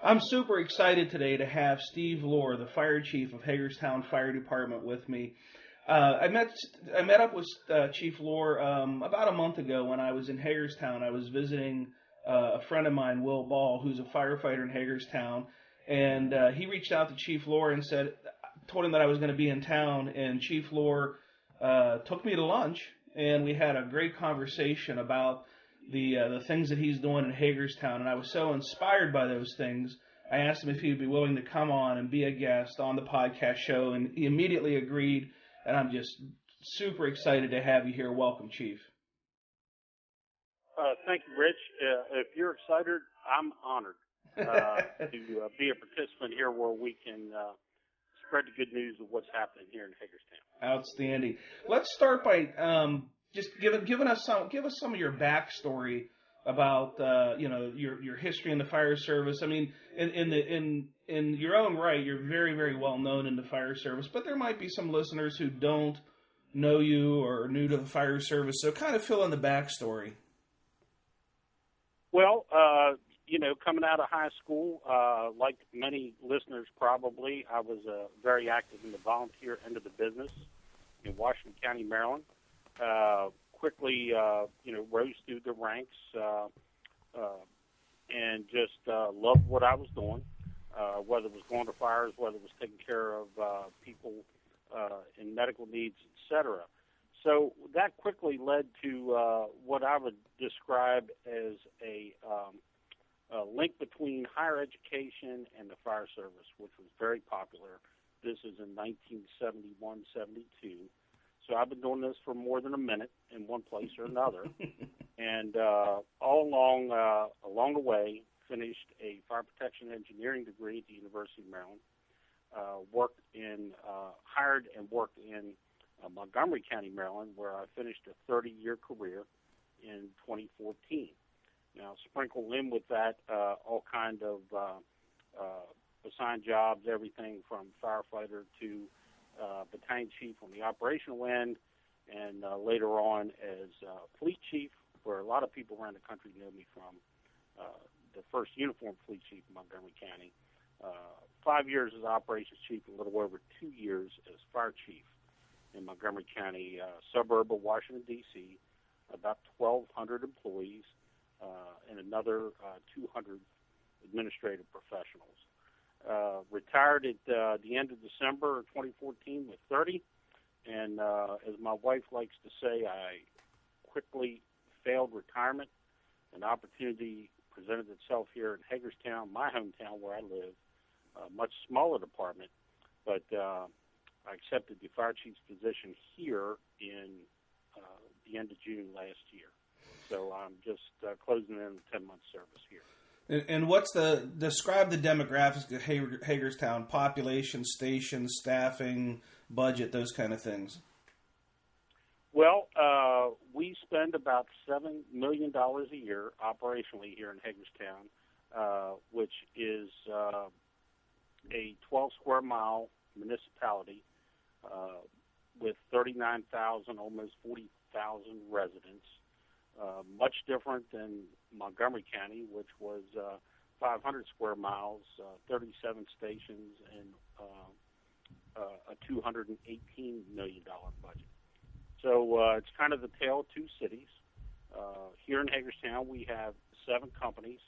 I'm super excited today to have Steve Lohr, the fire chief of Hagerstown Fire Department, with me. I met up with Chief Lohr about a month ago when I was in Hagerstown. I was visiting a friend of mine, Will Ball, who's a firefighter in Hagerstown, and he reached out to Chief Lohr and told him that I was going to be in town, and Chief Lohr took me to lunch, and we had a great conversation about the things that he's doing in Hagerstown, and I was so inspired by those things. I asked him if he'd be willing to come on and be a guest on the podcast show, and he immediately agreed. And I'm just super excited to have you here. Welcome, Chief. Thank you, Rich. If you're excited, I'm honored to be a participant here where we can spread the good news of what's happening here in Hagerstown. Outstanding. Let's start by just give us some of your backstory about your history in the fire service. I mean, in your own right, you're very, very well known in the fire service, but there might be some listeners who don't know you or are new to the fire service. So kind of fill in the backstory. Well, coming out of high school, like many listeners probably, I was very active in the volunteer end of the business in Washington County, Maryland. Quickly, rose through the ranks and just loved what I was doing, whether it was going to fires, whether it was taking care of people in medical needs, etc. So that quickly led to what I would describe as a link between higher education and the fire service, which was very popular. This is in 1971, 72. So I've been doing this for more than a minute in one place or another. And all along the way, finished a fire protection engineering degree at the University of Maryland. Hired and worked in Montgomery County, Maryland, where I finished a 30-year career in 2014. Now, sprinkle in with that all kind of assigned jobs, everything from firefighter to battalion chief on the operational end, and later on as fleet chief, where a lot of people around the country know me from the first uniform fleet chief in Montgomery County. 5 years as operations chief, a little over 2 years as fire chief in Montgomery County, suburb of Washington, D.C., about 1,200 employees, and another 200 administrative professionals. Retired at the end of December of 2014 with 30, and as my wife likes to say, I quickly failed retirement. An opportunity presented itself here in Hagerstown, my hometown where I live, a much smaller department, but I accepted the fire chief's position here in the end of June last year. So I'm just closing in a 10-month service here. And describe the demographics of Hagerstown: population, station, staffing, budget, those kind of things. Well, we spend about $7 million a year operationally here in Hagerstown, which is a 12 square mile municipality with 39,000, almost 40,000 residents. Much different than Montgomery County, which was 500 square miles, 37 stations, and a $218 million budget. So it's kind of the tale of two cities. Here in Hagerstown, we have 7 companies,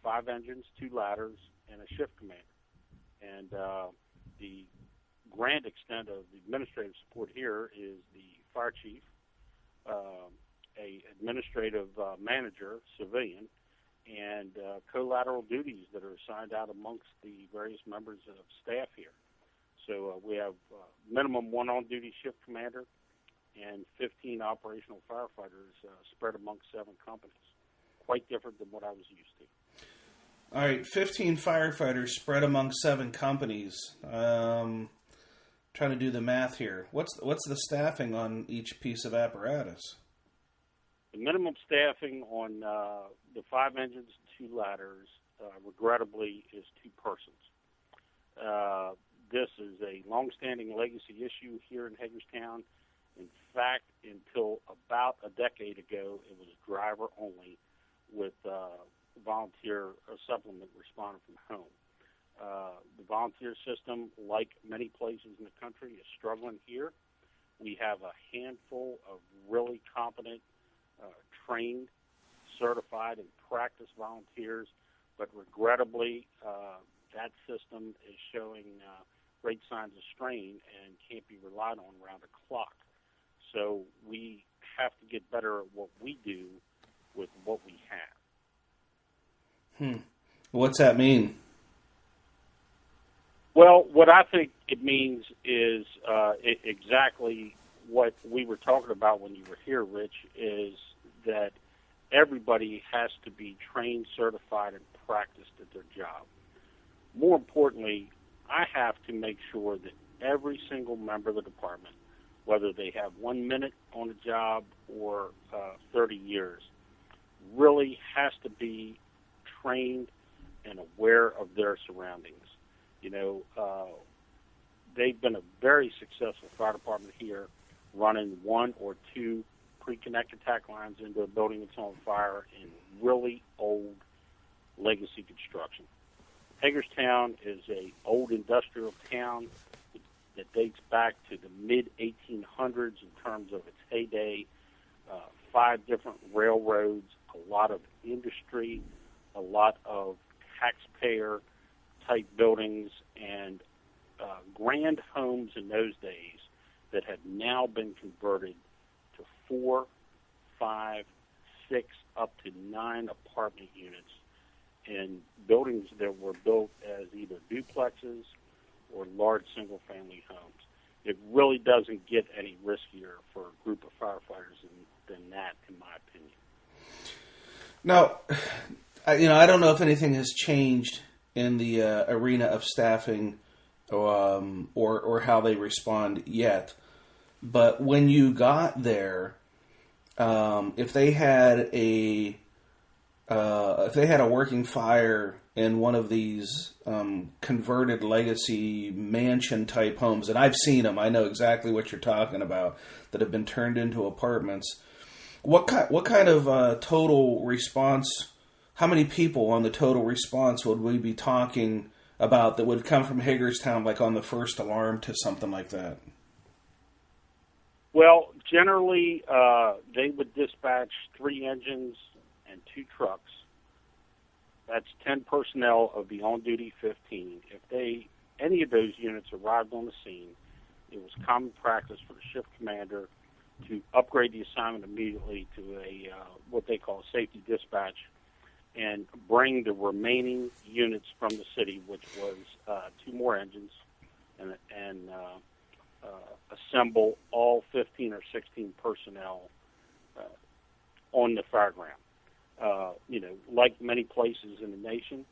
5 engines, 2 ladders, and a shift commander. And the grand extent of the administrative support here is the fire chief, a administrative manager, civilian, and collateral duties that are assigned out amongst the various members of staff here. So we have minimum 1 on-duty shift commander and 15 operational firefighters spread amongst 7 companies. Quite different than what I was used to. All right, 15 firefighters spread among 7 companies. Trying to do the math here. What's the staffing on each piece of apparatus? The minimum staffing on the 5 engines and 2 ladders, regrettably, is 2 persons. This is a long-standing legacy issue here in Hagerstown. In fact, until about a decade ago, it was driver only, with volunteer supplement responder from home. The volunteer system, like many places in the country, is struggling here. We have a handful of really competent, trained, certified, and practiced volunteers, but regrettably, that system is showing great signs of strain and can't be relied on around the clock. So we have to get better at what we do with what we have. What's that mean? Well, what I think it means is exactly what we were talking about when you were here, Rich, is that everybody has to be trained, certified, and practiced at their job. More importantly, I have to make sure that every single member of the department, whether they have 1 minute on the job or 30 years, really has to be trained and aware of their surroundings. You know, they've been a very successful fire department here, running 1 or 2 pre-connect attack lines into a building that's on fire in really old legacy construction. Hagerstown is an old industrial town that dates back to the mid-1800s in terms of its heyday. 5 different railroads, a lot of industry, a lot of taxpayer-type buildings, and grand homes in those days that have now been converted to 4, 5, 6, up to 9 apartment units in buildings that were built as either duplexes or large single-family homes. It really doesn't get any riskier for a group of firefighters than that, in my opinion. Now, I don't know if anything has changed in the arena of staffing or how they respond yet, but when you got there, if they had a working fire in one of these converted legacy mansion type homes, and I've seen them, I know exactly what you're talking about, that have been turned into apartments. What kind of total response? How many people on the total response would we be talking about that would come from Hagerstown, like on the first alarm to something like that? Well, generally, they would dispatch 3 engines and 2 trucks. That's 10 personnel of the on-duty 15. If any of those units arrived on the scene, it was common practice for the shift commander to upgrade the assignment immediately to a what they call safety dispatch, and bring the remaining units from the city, which was 2 more engines, and assemble all 15 or 16 personnel on the fireground. Like many places in the nation,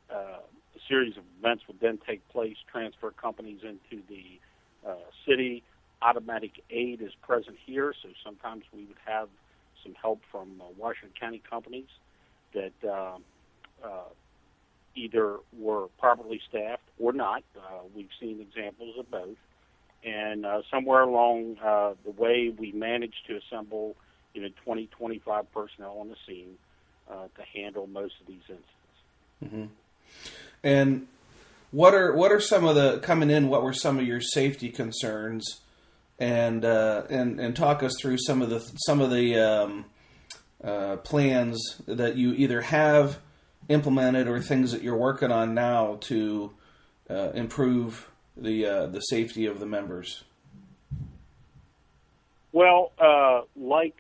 a series of events would then take place, transfer companies into the city. Automatic aid is present here, so sometimes we would have some help from Washington County companies that either were properly staffed or not. We've seen examples of both. And somewhere along the way, we managed to assemble 20, 25 personnel on the scene to handle most of these incidents. Mm-hmm. And what are some of the coming in? What were some of your safety concerns? And talk us through some of the plans that you either have implemented or things that you're working on now to improve the safety of the members. Well, like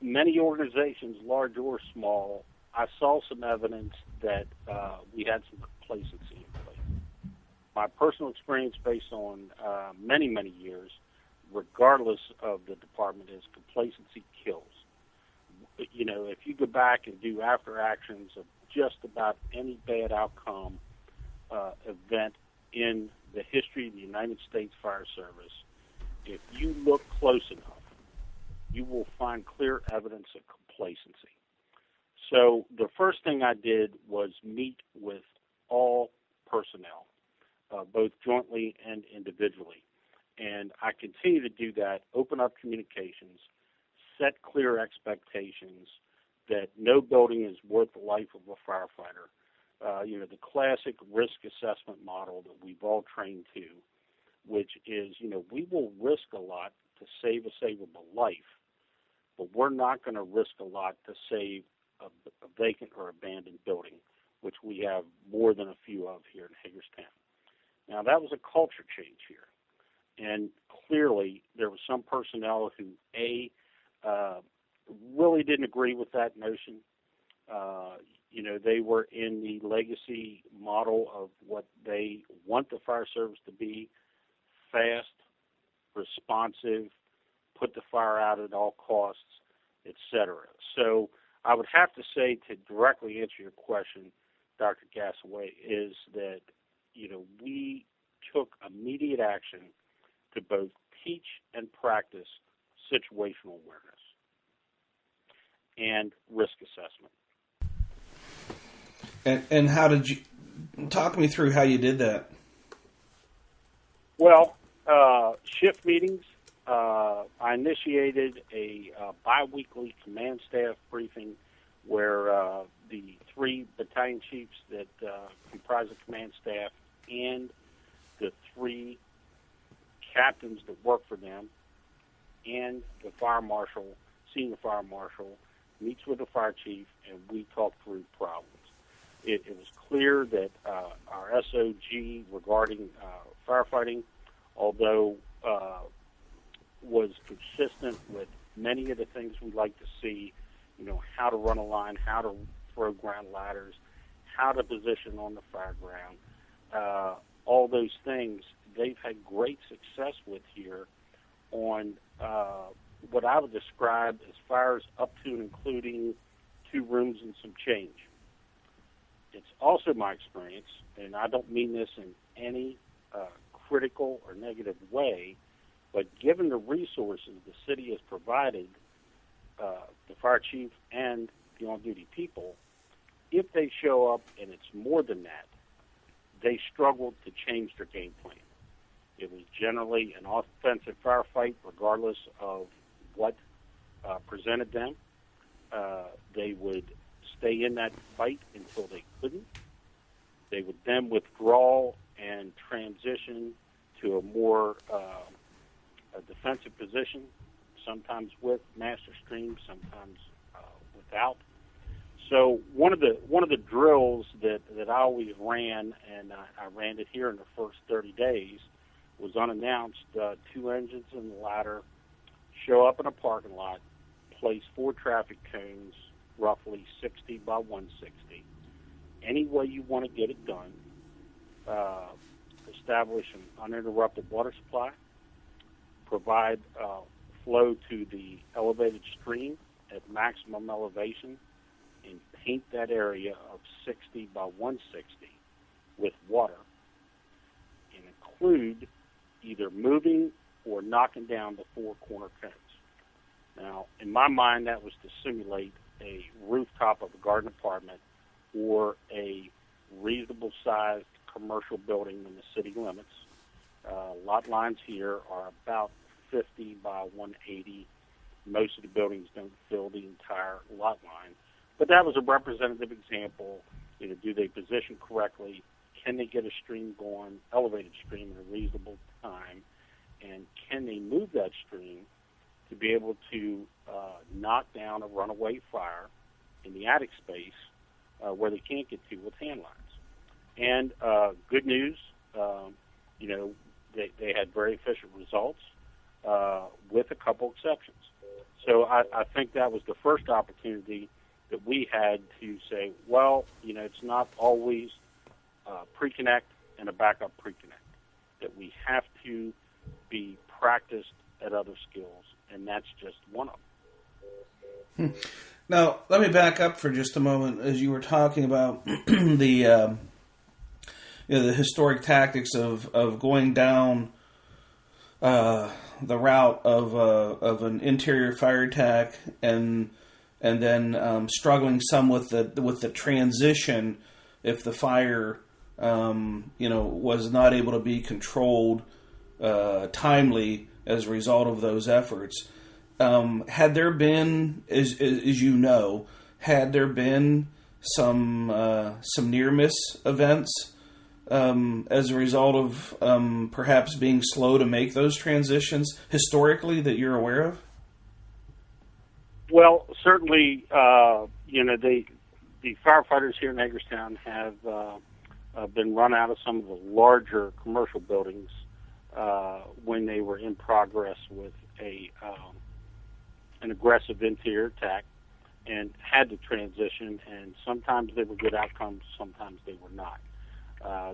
many organizations, large or small, I saw some evidence that we had some complacency in place. My personal experience, based on many, many years, regardless of the department, is complacency kills. If you go back and do after actions of just about any bad outcome event in the history of the United States Fire Service, if you look close enough, you will find clear evidence of complacency. So the first thing I did was meet with all personnel, both jointly and individually. And I continue to do that, open up communications, set clear expectations, that no building is worth the life of a firefighter. The classic risk assessment model that we've all trained to, which is, we will risk a lot to save a savable life, but we're not going to risk a lot to save a vacant or abandoned building, which we have more than a few of here in Hagerstown. Now, that was a culture change here. And clearly, there was some personnel who, really didn't agree with that notion. They were in the legacy model of what they want the fire service to be: fast, responsive, put the fire out at all costs, etc. So I would have to say, to directly answer your question, Dr. Gasaway, is that, we took immediate action to both teach and practice situational awareness and risk assessment. And how did you talk me through how you did that? Well, shift meetings. I initiated a biweekly command staff briefing where the 3 battalion chiefs that comprise the command staff and the 3 captains that work for them and the fire marshal, senior fire marshal, meets with the fire chief, and we talk through problems. It was clear that our SOG regarding firefighting, although was consistent with many of the things we like to see, how to run a line, how to throw ground ladders, how to position on the fire ground, all those things they've had great success with here on what I would describe as fires up to and including 2 rooms and some change. It's also my experience, and I don't mean this in any critical or negative way, but given the resources the city has provided the fire chief and the on-duty people, if they show up and it's more than that, they struggled to change their game plan. It was generally an offensive firefight regardless of what presented them. They would stay in that fight until they couldn't. They would then withdraw and transition to a more a defensive position, sometimes with master stream, sometimes without. So one of the drills that I always ran, and I ran it here in the first 30 days, was unannounced. 2 engines in the ladder, show up in a parking lot, place 4 traffic cones, roughly 60 by 160. Any way you want to get it done. Establish an uninterrupted water supply. Provide flow to the elevated stream at maximum elevation, and paint that area of 60 by 160 with water, and include either moving or knocking down the 4 corner cones. Now, in my mind, that was to simulate a rooftop of a garden apartment or a reasonable-sized commercial building in the city limits. Lot lines here are about 50 by 180. Most of the buildings don't fill the entire lot line. But that was a representative example. Do they position correctly? Can they get a stream going, elevated stream, in a reasonable time? And can they move that stream to be able to knock down a runaway fire in the attic space where they can't get to with hand lines? And good news, they had very efficient results with a couple exceptions. So I think that was the first opportunity that we had to say, well, it's not always pre-connect and a backup pre-connect, that we have to be practiced at other skills, and that's just one of them. Now, let me back up for just a moment. As you were talking about the historic tactics of going down the route of an interior fire attack and then struggling some with the transition if the fire was not able to be controlled timely as a result of those efforts. Had there been, as you know, had there been some near miss events as a result of perhaps being slow to make those transitions historically that you're aware of? Well, certainly, the firefighters here in Hagerstown have been run out of some of the larger commercial buildings when they were in progress with an aggressive interior attack, and had to transition, and sometimes they were good outcomes, sometimes they were not.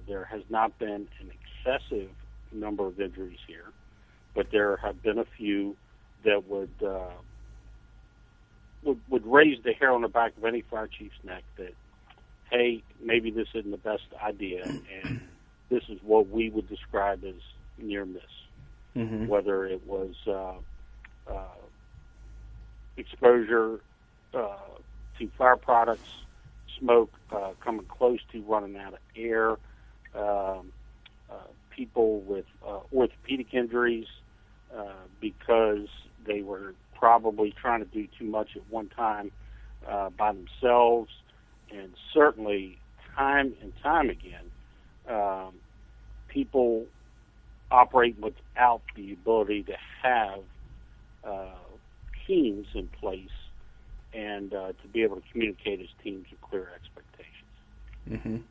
There has not been an excessive number of injuries here, but there have been a few that would raise the hair on the back of any fire chief's neck that, hey, maybe this isn't the best idea, and this is what we would describe as near miss. Mm-hmm. Whether it was exposure to fire products, smoke, coming close to running out of air, people with orthopedic injuries because they were probably trying to do too much at one time by themselves, and certainly time and time again, people operate without the ability to have teams in place and to be able to communicate as teams with clear expectations.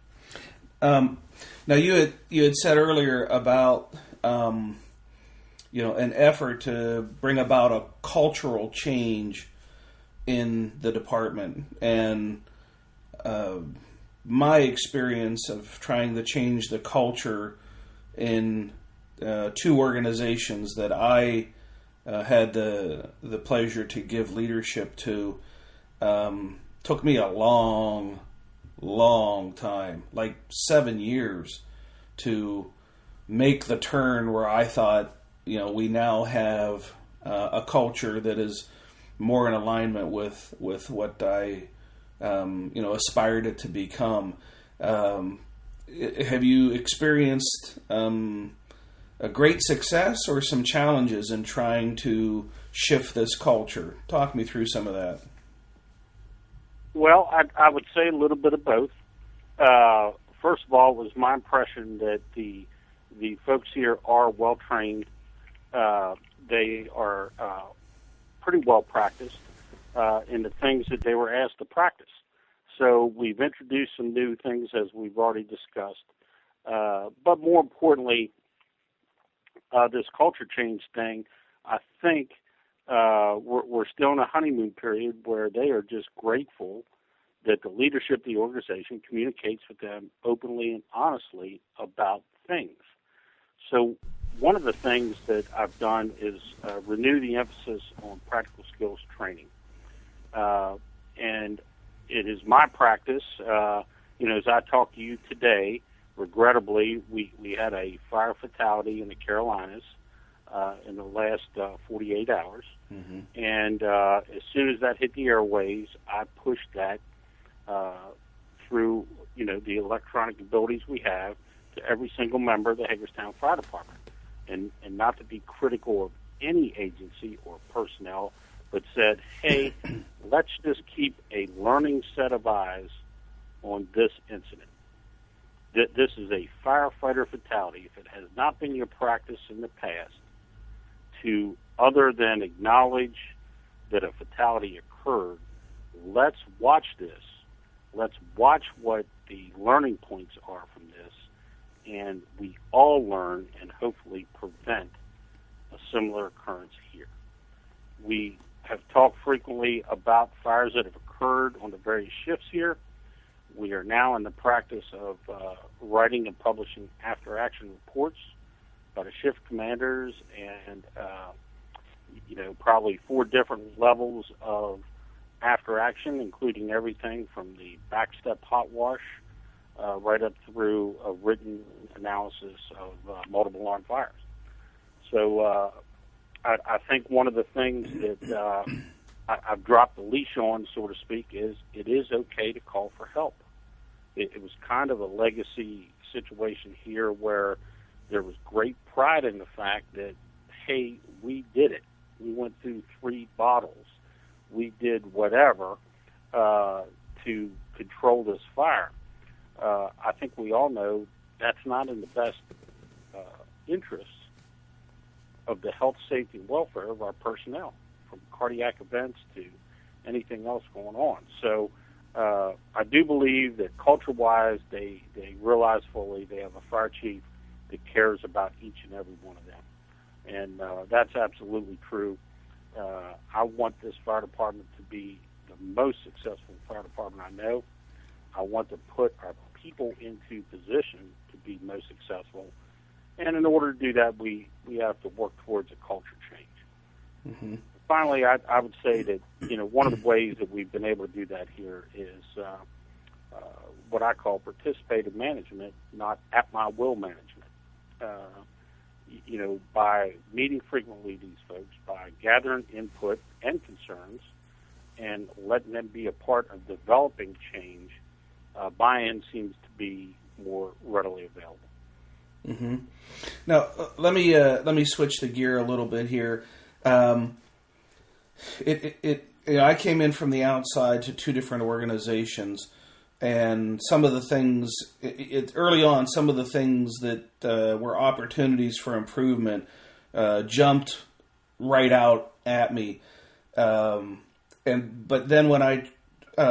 Mm-hmm. Now, you had said earlier about an effort to bring about a cultural change in the department, and my experience of trying to change the culture in two organizations that I had the pleasure to give leadership to took me a long time, like 7 years, to make the turn where I thought, we now have a culture that is more in alignment with what I, aspired it to become. Have you experienced a great success or some challenges in trying to shift this culture? Talk me through some of that. Well, I would say a little bit of both. First of all, it was my impression that the folks here are well trained. They are pretty well practiced in the things that they were asked to practice. So we've introduced some new things, as we've already discussed. But more importantly, this culture change thing, I think we're still in a honeymoon period where they are just grateful that the leadership of the organization communicates with them openly and honestly about things. So one of the things that I've done is renew the emphasis on practical skills training. And it is my practice, as I talk to you today, regrettably, we had a fire fatality in the Carolinas in the last 48 hours. Mm-hmm. And as soon as that hit the airways, I pushed that through, the electronic abilities we have to every single member of the Hagerstown Fire Department. And not to be critical of any agency or personnel, but said, hey, let's just keep a learning set of eyes on this incident. This is a firefighter fatality. If it has not been your practice in the past to, other than acknowledge that a fatality occurred, let's watch this. Let's watch what the learning points are from this, and we all learn and hopefully prevent a similar occurrence here. We have talked frequently about fires that have occurred on the various shifts here. We are now in the practice of writing and publishing after-action reports by the shift commanders and, probably 4 different levels of after-action, including everything from the backstep hot wash right up through a written analysis of multiple alarm fires. So I think one of the things that I've dropped the leash on, so to speak, is it is okay to call for help. It was kind of a legacy situation here where there was great pride in the fact that, hey, we did it. We went through 3 bottles. We did whatever. to control this fire. I think we all know that's not in the best interests of the health, safety, and welfare of our personnel, from cardiac events to anything else going on. So I do believe that culture-wise, they realize fully they have a fire chief that cares about each and every one of them. And that's absolutely true. I want this fire department to be the most successful fire department I know. I want to put our people into position to be most successful. And in order to do that, we have to work towards a culture change. Mm-hmm. Finally, I would say that, one of the ways that we've been able to do that here is what I call participative management, not at-my-will management. By meeting frequently these folks, by gathering input and concerns, and letting them be a part of developing change, buy-in seems to be more readily available. Mm-hmm. Now, let me switch the gear a little bit here. I came in from the outside to two different organizations, and some of the things early on, some of the things that were opportunities for improvement jumped right out at me. But then when I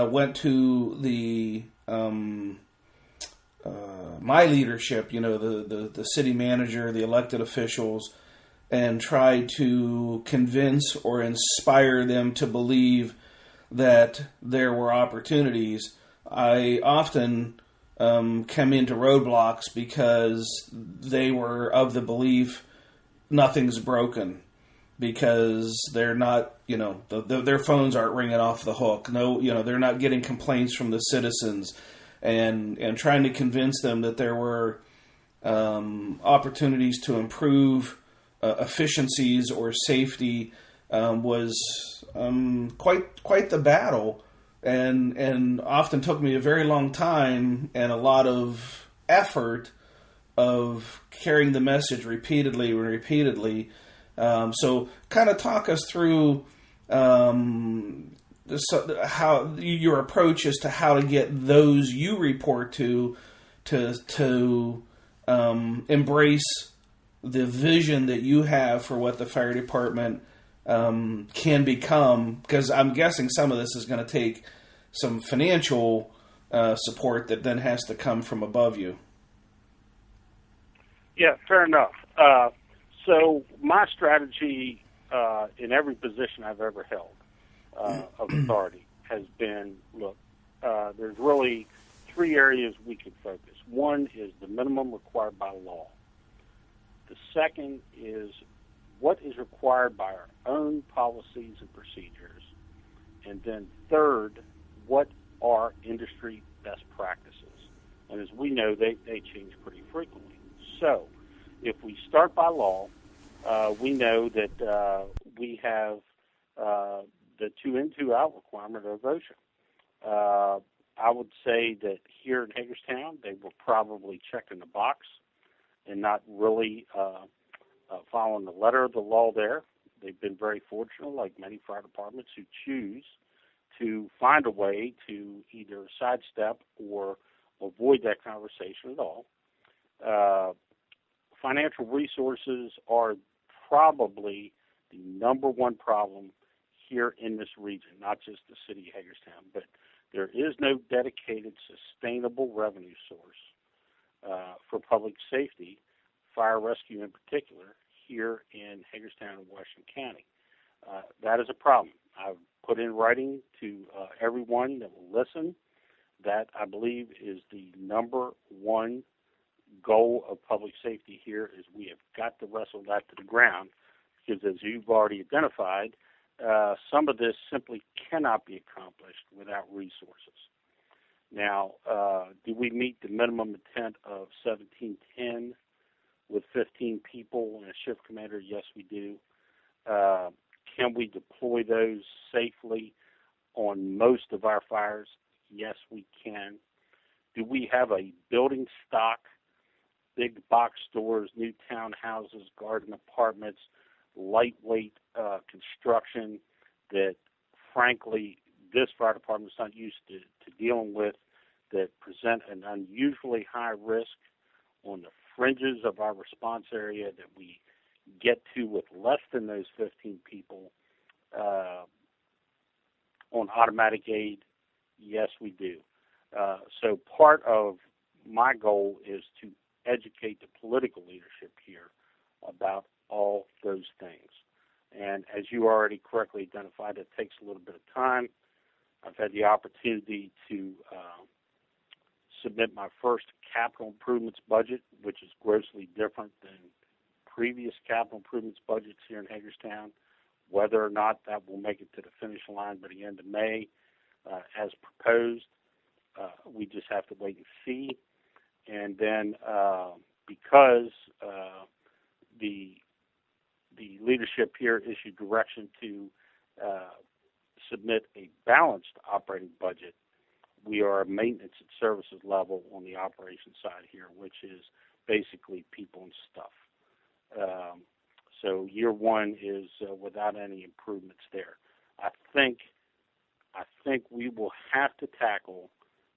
went to the my leadership, the city manager, the elected officials, and tried to convince or inspire them to believe that there were opportunities, I often came into roadblocks because they were of the belief nothing's broken, because they're not, their phones aren't ringing off the hook. No, they're not getting complaints from the citizens, and trying to convince them that there were opportunities to improve efficiencies or safety was quite the battle, and often took me a very long time and a lot of effort of carrying the message repeatedly and repeatedly. So kind of talk us through how your approach as to how to get those you report to embrace the vision that you have for what the fire department can become, because I'm guessing some of this is going to take some financial support that then has to come from above you. Yeah, fair enough. So my strategy in every position I've ever held of authority has been, look, there's really three areas we can focus. One is the minimum required by law. The second is what is required by our own policies and procedures. And then third, what are industry best practices? And as we know, they change pretty frequently. So if we start by law, we know that we have the 2 in, 2 out requirement of OSHA. I would say that here in Hagerstown, they were probably checking the box and not really following the letter of the law there. They've been very fortunate, like many fire departments, who choose to find a way to either sidestep or avoid that conversation at all. Financial resources are probably the number one problem here in this region, not just the city of Hagerstown, but there is no dedicated, sustainable revenue source for public safety, fire rescue in particular, here in Hagerstown and Washington County. That is a problem. I've put in writing to everyone that will listen that I believe is the number one goal of public safety here is we have got to wrestle that to the ground, because as you've already identified, some of this simply cannot be accomplished without resources. Now, do we meet the minimum intent of 1710 with 15 people and a shift commander? Yes, we do. Can we deploy those safely on most of our fires? Yes, we can. Do we have a building stock, big box stores, new townhouses, garden apartments, lightweight construction that, frankly, this fire department is not used to dealing with, that present an unusually high risk on the fringes of our response area that we get to with less than those 15 people on automatic aid? Yes, we do. So part of my goal is to educate the political leadership here about all those things. And as you already correctly identified, it takes a little bit of time. I've had the opportunity to submit my first capital improvements budget, which is grossly different than previous capital improvements budgets here in Hagerstown. Whether or not that will make it to the finish line by the end of May, as proposed, we just have to wait and see. And then because the leadership here issued direction to submit a balanced operating budget, we are a maintenance and services level on the operations side here, which is basically people and stuff. So year one is without any improvements there. I think we will have to tackle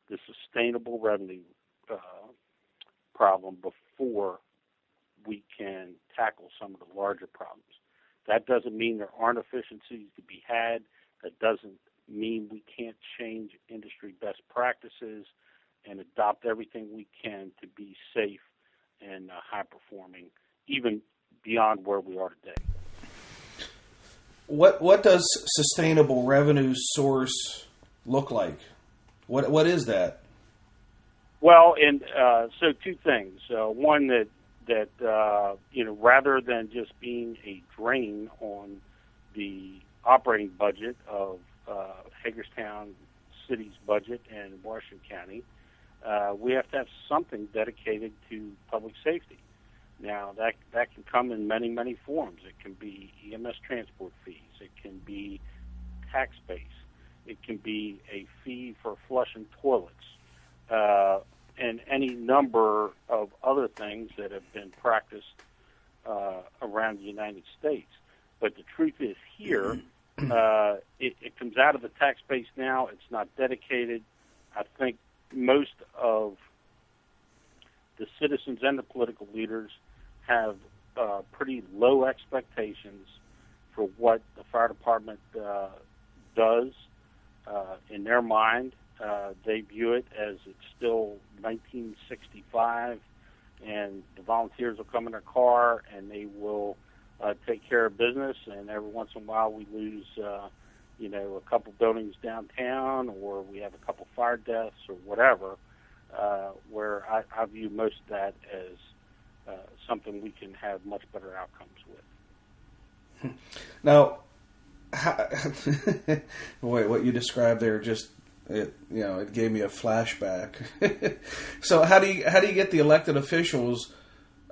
the sustainable revenue problem before we can tackle some of the larger problems. That doesn't mean there aren't efficiencies to be had. That doesn't mean we can't change industry best practices and adopt everything we can to be safe and high-performing, even beyond where we are today. What does sustainable revenue source look like? What is that? Well, so two things. One, that rather than just being a drain on the operating budget of Hagerstown City's budget and Washington County, we have to have something dedicated to public safety. Now, that can come in many, many forms. It can be EMS transport fees. It can be tax base. It can be a fee for flushing toilets, and any number of other things that have been practiced around the United States. But the truth is here, it comes out of the tax base now. It's not dedicated. I think most of the citizens and the political leaders have pretty low expectations for what the fire department does. In their mind, they view it as it's still 1965, and the volunteers will come in their car and they will take care of business, and every once in a while we lose a couple buildings downtown, or we have a couple fire deaths or whatever, where I view most of that as something we can have much better outcomes with. Now, boy, what you described there it gave me a flashback. So how do you get the elected officials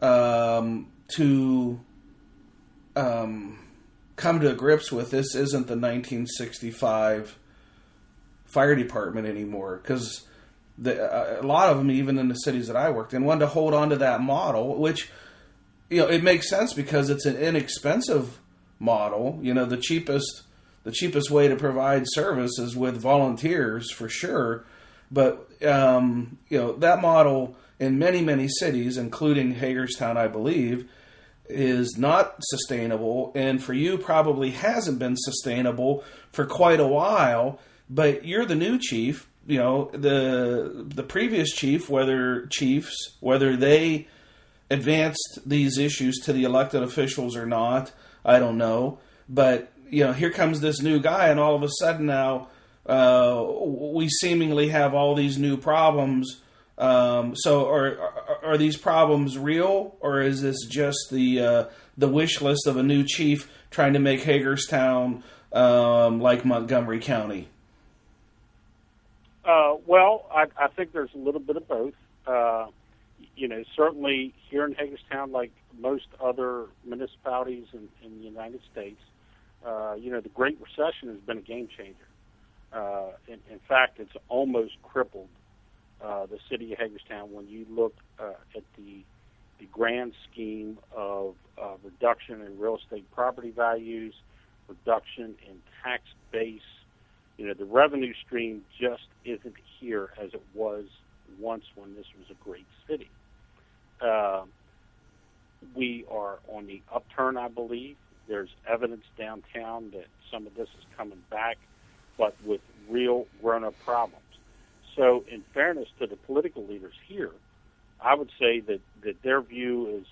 to come to grips with this isn't the 1965 fire department anymore? Because a lot of them, even in the cities that I worked in, wanted to hold on to that model, which it makes sense because it's an inexpensive model. The cheapest way to provide service is with volunteers, for sure. But that model in many, many cities, including Hagerstown, I believe, is not sustainable, and for you probably hasn't been sustainable for quite a while. But you're the new chief. The previous chief, whether they advanced these issues to the elected officials or not, I don't know. But here comes this new guy, and all of a sudden now we seemingly have all these new problems. So are these problems real, or is this just the wish list of a new chief trying to make Hagerstown like Montgomery County? Well, I think there's a little bit of both. Certainly here in Hagerstown, like most other municipalities in the United States, the Great Recession has been a game changer. In fact, it's almost crippled the city of Hagerstown when you look at the grand scheme of reduction in real estate property values, reduction in tax base, The revenue stream just isn't here as it was once when this was a great city. We are on the upturn, I believe. There's evidence downtown that some of this is coming back, but with real grown-up problems. So in fairness to the political leaders here, I would say that their view is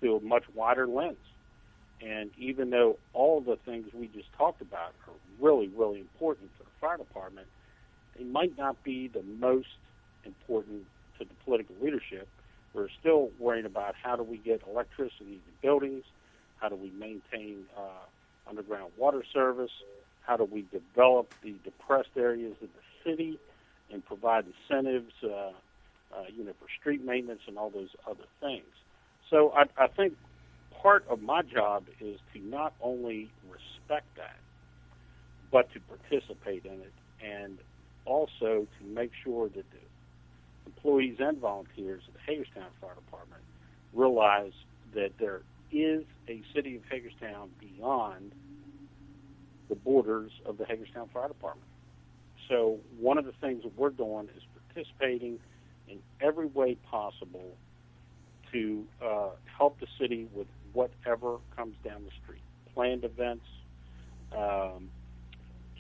through a much wider lens. And even though all the things we just talked about are really, really important for the fire department, they might not be the most important to the political leadership. We're still worrying about how do we get electricity to buildings, how do we maintain underground water service, how do we develop the depressed areas of the city and provide incentives, for street maintenance and all those other things. So I think part of my job is to not only respect that, but to participate in it, and also to make sure that the employees and volunteers of the Hagerstown Fire Department realize that there is a city of Hagerstown beyond the borders of the Hagerstown Fire Department. So one of the things that we're doing is participating in every way possible to help the city with whatever comes down the street. Planned events,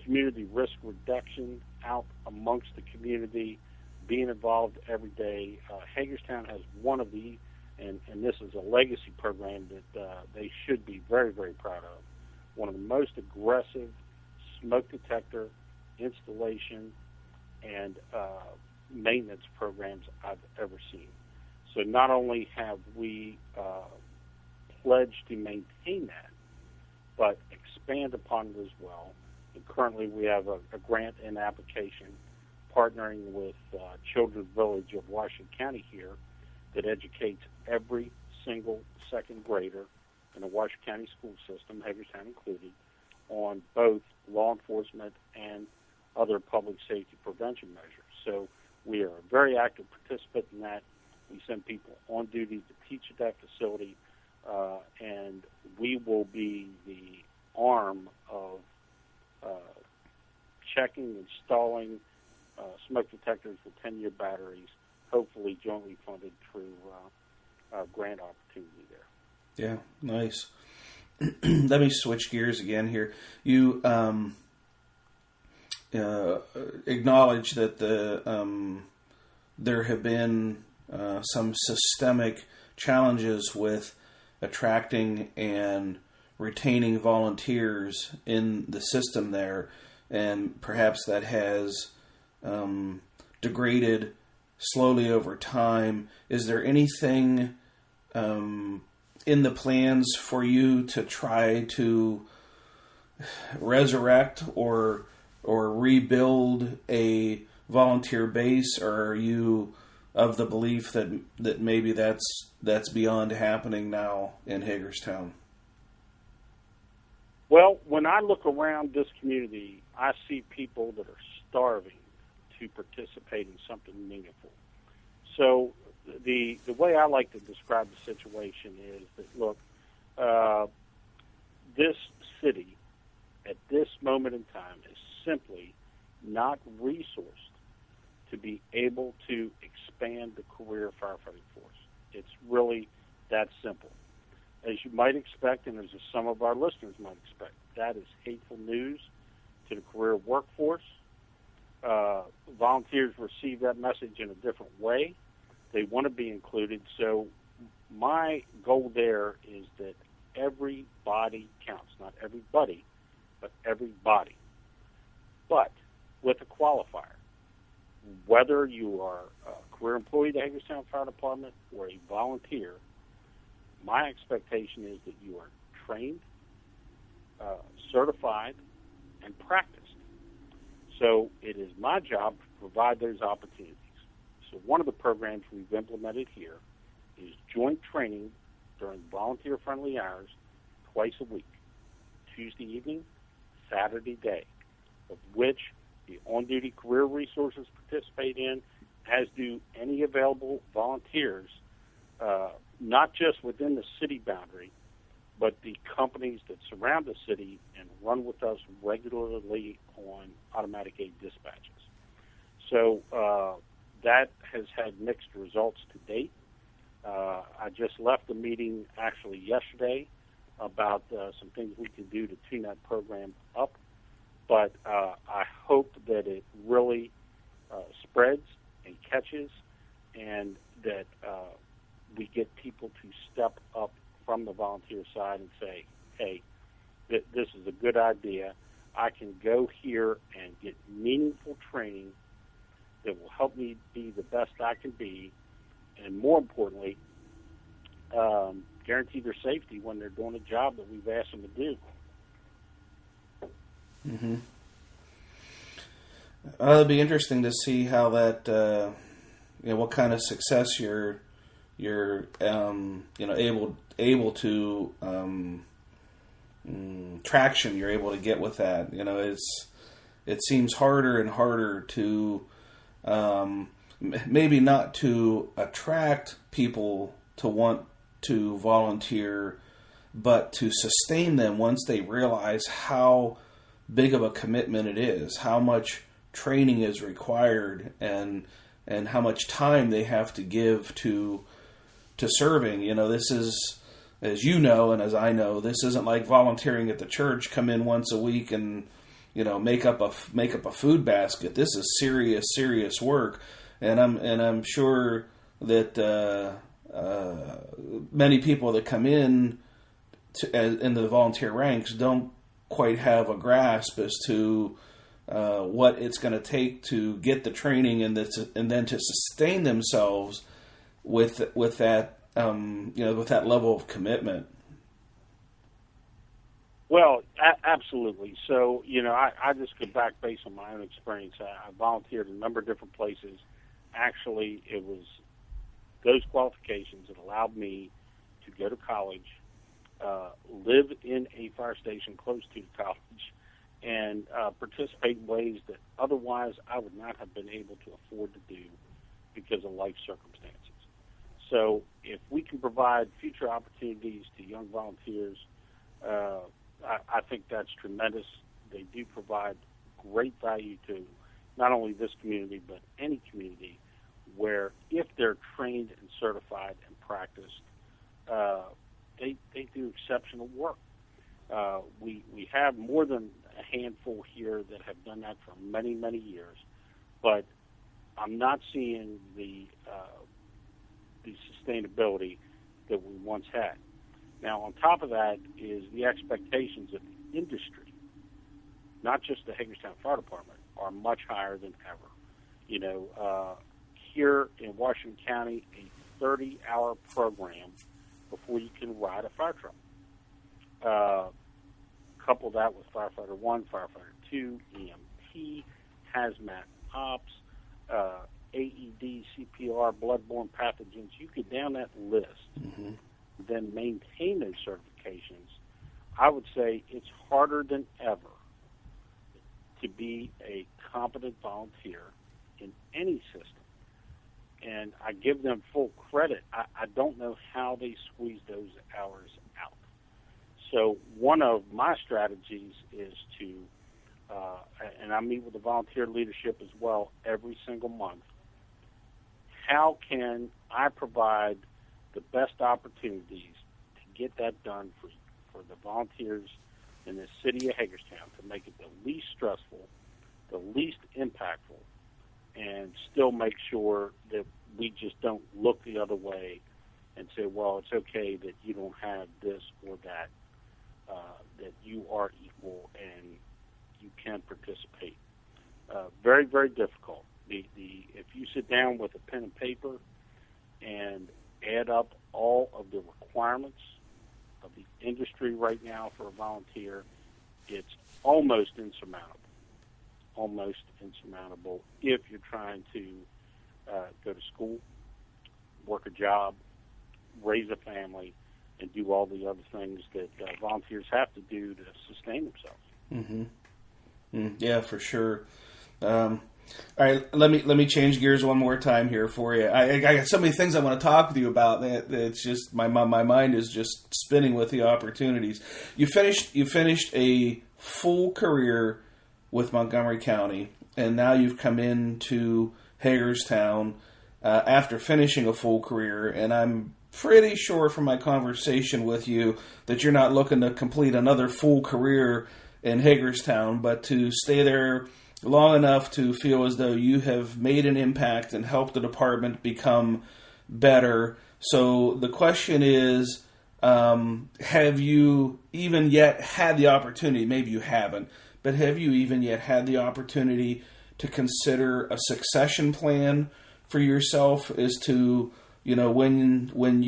community risk reduction out amongst the community, being involved every day. Hagerstown has one of the, and this is a legacy program that they should be very, very proud of, one of the most aggressive smoke detector installation and maintenance programs I've ever seen. So not only have we pledged to maintain that, but expand upon it as well. And currently we have a grant in application partnering with Children's Village of Washington County here that educates every single second grader in the Washington County school system, Hagerstown included, on both law enforcement and other public safety prevention measures. So we are a very active participant in that. We send people on duty to teach at that facility, and we will be the arm of checking, installing smoke detectors with 10-year batteries, hopefully jointly funded through grant opportunity there. Yeah, nice. Let me switch gears again here. You acknowledge that there have been some systemic challenges with attracting and retaining volunteers in the system there, and perhaps that has degraded slowly over time. Is there anything in the plans for you to try to resurrect or rebuild a volunteer base, or are you of the belief that maybe that's beyond happening now in Hagerstown? Well, when I look around this community, I see people that are starving to participate in something meaningful. So the way I like to describe the situation is that, look, this city at this moment in time is simply not resourced to be able to expand the career firefighting force. It's really that simple. As you might expect, and as some of our listeners might expect, that is hateful news to the career workforce. Volunteers receive that message in a different way. They want to be included. So my goal there is that everybody counts, not everybody, but everybody. But with a qualifier, whether you are a career employee of the Hagerstown Fire Department or a volunteer, my expectation is that you are trained, certified, and practiced. So it is my job to provide those opportunities. So one of the programs we've implemented here is joint training during volunteer-friendly hours twice a week, Tuesday evening, Saturday day, of which the on-duty career resources participate in, as do any available volunteers, not just within the city boundary, but the companies that surround the city and run with us regularly on automatic aid dispatches. So that has had mixed results to date. I just left the meeting actually yesterday about some things we can do to tune that program up, but I hope that it really spreads and catches, and that we get people to step up from the volunteer side and say, hey, this is a good idea. I can go here and get meaningful training that will help me be the best I can be, and more importantly, guarantee their safety when they're doing a job that we've asked them to do. Mm-hmm. It'll be interesting to see how that, what kind of success you're able to traction you're able to get with that. It seems harder and harder to maybe not to attract people to want to volunteer, but to sustain them once they realize how big of a commitment it is, how much training is required, and how much time they have to give to serving. This is, as you know and as I know, this isn't like volunteering at the church. Come in once a week and make up a food basket. This is serious work, and I'm sure that many people that come in in the volunteer ranks don't quite have a grasp as to what it's going to take to get the training and then to sustain themselves with that with that level of commitment. Well, absolutely. So, I just go back based on my own experience. I volunteered in a number of different places. Actually, it was those qualifications that allowed me to go to college, live in a fire station close to the college, and participate in ways that otherwise I would not have been able to afford to do because of life circumstances. So if we can provide future opportunities to young volunteers, I think that's tremendous. They do provide great value to not only this community, but any community where if they're trained and certified and practiced, they do exceptional work. We have more than a handful here that have done that for many, many years, but I'm not seeing the sustainability that we once had. Now, on top of that is the expectations of the industry, not just the Hagerstown Fire Department, are much higher than ever. Here in Washington County, a 30-hour program before you can ride a fire truck. Couple that with Firefighter 1, Firefighter 2, EMT, hazmat ops, AED, CPR, bloodborne pathogens. You get down that list, then maintain those certifications. I would say it's harder than ever to be a competent volunteer in any system. And I give them full credit. I don't know how they squeeze those hours out. So one of my strategies is to, and I meet with the volunteer leadership as well every single month, how can I provide the best opportunities to get that done for the volunteers in the city of Hagerstown to make it the least stressful, the least impactful, and still make sure that we just don't look the other way and say, well, it's okay that you don't have this or that, that you are equal and you can participate. Very, very difficult. If you sit down with a pen and paper and add up all of the requirements of the industry right now for a volunteer, it's almost insurmountable. Almost insurmountable if you're trying to go to school, work a job, raise a family, and do all the other things that volunteers have to do to sustain themselves. Yeah, for sure. All right, let me change gears one more time here for you. I got so many things I want to talk with you about. That it's just my mind is just spinning with the opportunities. You finished a full career with Montgomery County, and now you've come into Hagerstown after finishing a full career. And I'm pretty sure from my conversation with you that you're not looking to complete another full career in Hagerstown, but to stay there long enough to feel as though you have made an impact and helped the department become better. So the question is, have you even yet had the opportunity, maybe you haven't, but have you even yet had the opportunity to consider a succession plan for yourself as to, when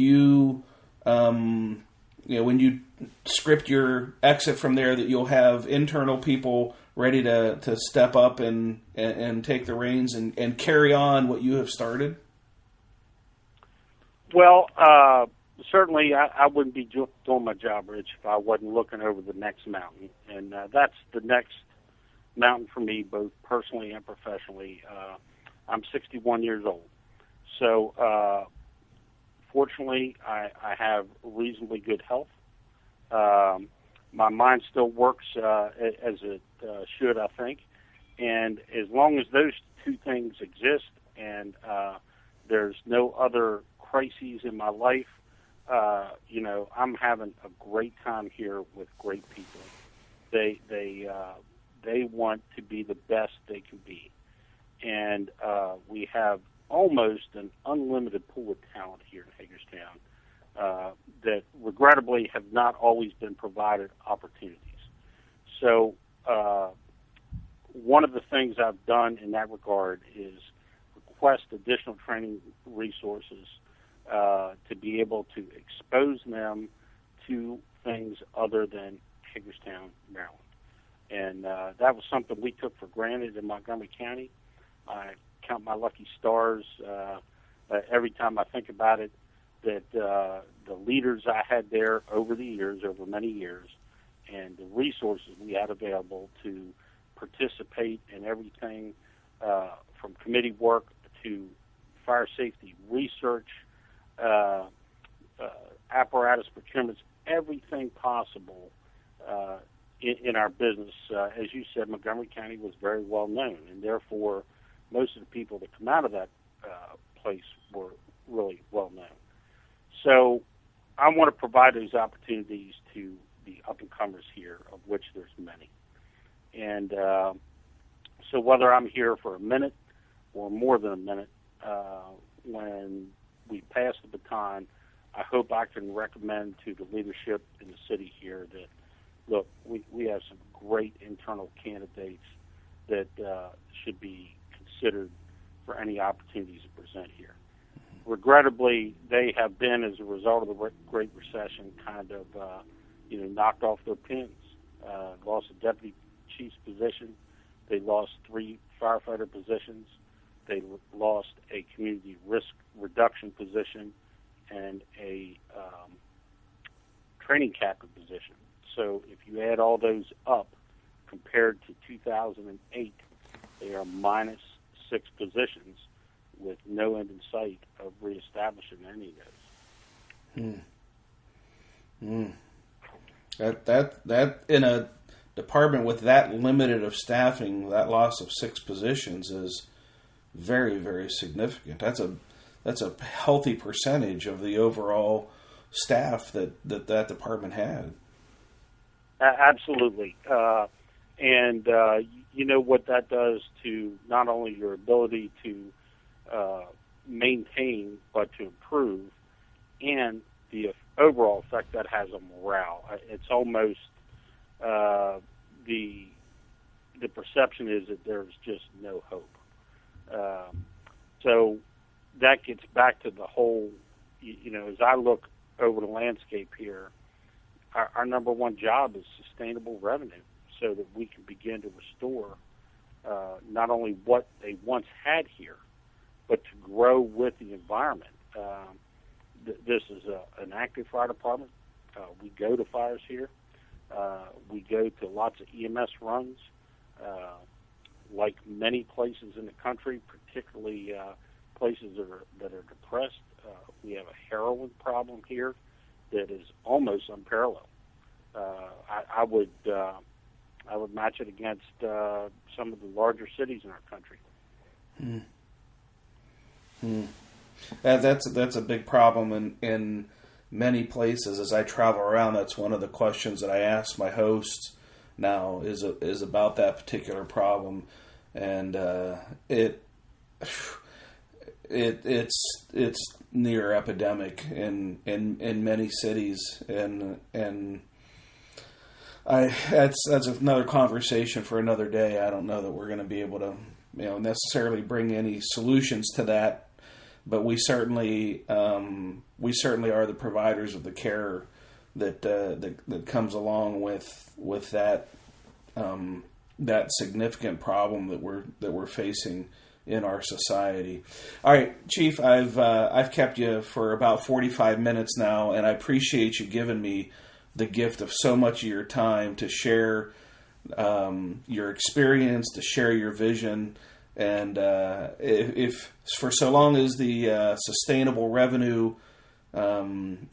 you script your exit from there, that you'll have internal people ready to step up and take the reins and carry on what you have started? Well, certainly I wouldn't be doing my job, Rich, if I wasn't looking over the next mountain. And that's the next mountain for me, both personally and professionally. I'm 61 years old. So fortunately, I have reasonably good health. My mind still works as it should, I think. And as long as those two things exist and there's no other crises in my life, I'm having a great time here with great people. They want to be the best they can be. And we have almost an unlimited pool of talent here in Hagerstown that regrettably have not always been provided opportunities. So one of the things I've done in that regard is request additional training resources to be able to expose them to things other than Hagerstown, Maryland. And that was something we took for granted in Montgomery County. I count my lucky stars every time I think about it, that the leaders I had there over the years, over many years, and the resources we had available to participate in everything from committee work to fire safety research, apparatus procurements, everything possible in our business. As you said, Montgomery County was very well known, and therefore most of the people that come out of that place were really well known. So I want to provide those opportunities to the up-and-comers here, of which there's many. And so whether I'm here for a minute or more than a minute, when we pass the baton, I hope I can recommend to the leadership in the city here that, look, we have some great internal candidates that should be considered for any opportunities to present here. Regrettably, they have been, as a result of the Great Recession, kind of, knocked off their pins. Lost a deputy chief's position. They lost 3 firefighter positions. They lost a community risk reduction position and a training captain position. So if you add all those up, compared to 2008, they are minus 6 positions with no end in sight of reestablishing any of those. That in a department with that limited of staffing, that loss of 6 positions is very, very significant. That's a healthy percentage of the overall staff that department had. Absolutely. And you know what that does to not only your ability to maintain, but to improve, and the overall effect that has on morale. It's almost the perception is that there's just no hope. So that gets back to the whole, as I look over the landscape here, our number one job is sustainable revenue so that we can begin to restore not only what they once had here, but to grow with the environment. This is an active fire department. We go to fires here. We go to lots of EMS runs. like many places in the country, particularly places that are depressed, we have a heroin problem here that is almost unparalleled. I would match it against some of the larger cities in our country. That's a big problem in many places. As I travel around, that's one of the questions that I ask my hosts now is about that particular problem, and it's near epidemic in many cities, and that's another conversation for another day. I don't know that we're going to be able to necessarily bring any solutions to that, but we certainly are the providers of the care that comes along with that significant problem that we're facing in our society. All right, Chief, I've kept you for about 45 minutes now, and I appreciate you giving me the gift of so much of your time to share your experience, to share your vision, and if for so long as the sustainable revenue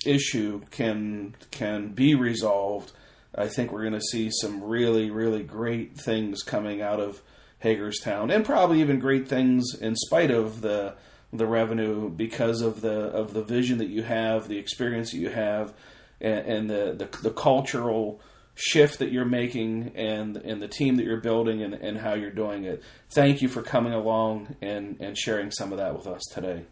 issue can be resolved, I think we're going to see some really, really great things coming out of Hagerstown, and probably even great things in spite of the revenue, because of the vision that you have, the experience that you have, and the cultural shift that you're making, and the team that you're building, and how you're doing it. Thank you for coming along and sharing some of that with us today.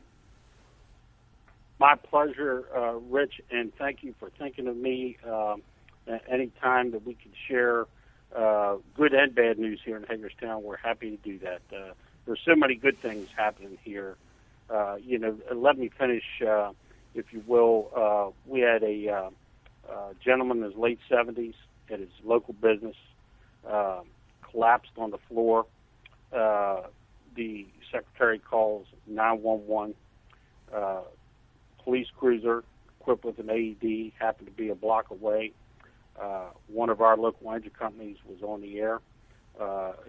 My pleasure, Rich, and thank you for thinking of me. Any time that we can share good and bad news here in Hagerstown, we're happy to do that. There's so many good things happening here. Let me finish, if you will. We had a gentleman in his late 70s at his local business, collapsed on the floor. The secretary calls 911. Police cruiser equipped with an AED happened to be a block away. One of our local engine companies was on the air,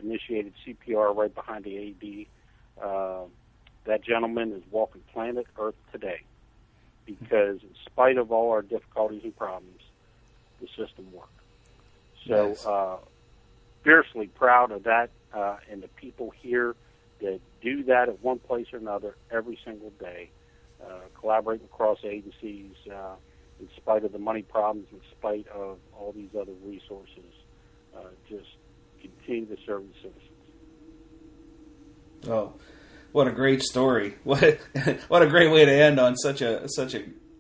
initiated CPR right behind the AED. That gentleman is walking planet Earth today because in spite of all our difficulties and problems, the system worked. So Nice. Fiercely proud of that and the people here that do that at one place or another every single day, collaborating across agencies, in spite of the money problems, in spite of all these other resources, just continue to serve the citizens. Oh, what a great story! What a great way to end on such a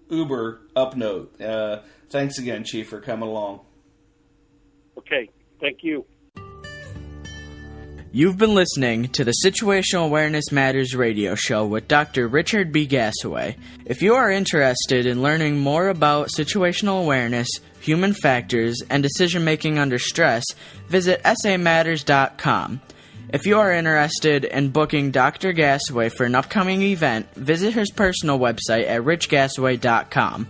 uber up note. Thanks again, Chief, for coming along. Okay, thank you. You've been listening to the Situational Awareness Matters radio show with Dr. Richard B. Gasaway. If you are interested in learning more about situational awareness, human factors, and decision-making under stress, visit SAMatters.com. If you are interested in booking Dr. Gasaway for an upcoming event, visit his personal website at richgasaway.com.